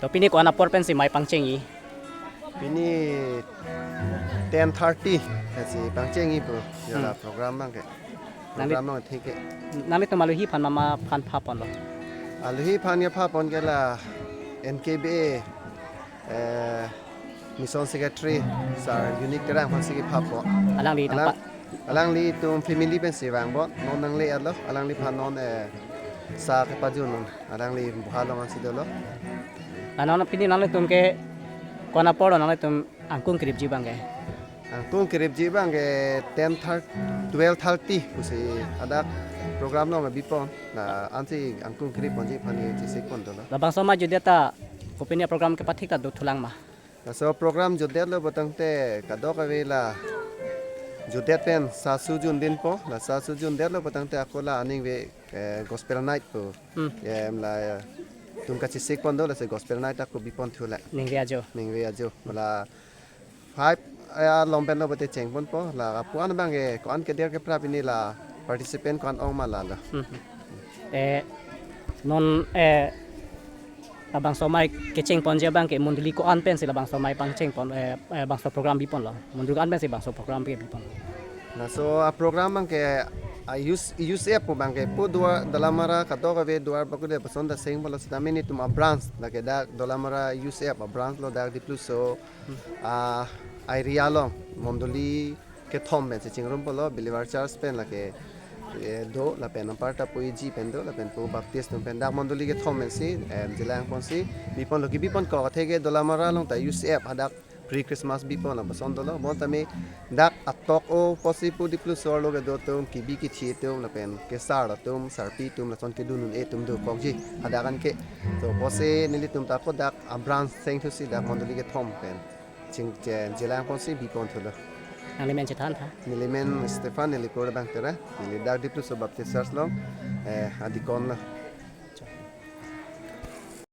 to pini ko ana porpen si mai pangchengi pini 10:30 si pangchengi po yala program mang ke program mang thike nami to maluhi phan mama phan pha pon lo aluhi phan ya pha pon ke la nkba mission secretary sar unique terang pon sigi pha po alang li alang alang li tum family pen si wang bo non nang le alo alang li phan non sa ke pajun alang li buhalong si dolo ana pini nang le tum ke ko ana poro nang le tum angkung krip ji bang ke angkung krip ji bang ke 12:30 kusi ada program no bipon na anti angkung krip pon ji phani ji sik pon dolo labang sama judeta ko pini program ke pathik ta do thulang ma so program jodet lo batang te kadok avela jodet pen sa sujun din po la sa sujun det lo batang te akola aning ve gospel night po em la tum ka sik pon do la se gospel night ko bipon thula ning ria ajo la 5 ya lompen lo bate cheng pon po la puan bang e kon ke der ke prapini la participant kon ong ma la non labang somai kecing pon je bang ke munduli ko an pen si labang somai pangceng pon bang so program bi pon lo mundur an pen si bang so program bi pon na so a program bang ke a use po bang ke po dua dalamara kadok ave duar bakude pasonda sing bolo sitamini tum a branch na ke da dalamara use a branch lo da dipluso a rialo mondoli ke thom ben se chingrum polo bilivar charge pen la ke do la pen parta poiji pen do la pen po baptist pen da mondoli ke thom si jilang pon si bipon lo ki bipon ko thege dalamara long ta UCF hadak pre Christmas bipon la bason do lo bon tami dak atok o posipo dipluso lo ke do tum kibi ki chi tum la pen ke sar la tum sarpi tum la son ke dunun e tum do kokji hadakan ke to pose nili tum ta ko dak abran seng to si dak mondoli ke thom pen ching jilang pon si bipon to lo ang limen chetan tha Nilimen Stefan nili ko bang tera nili dak dipluso baptist church long adikon la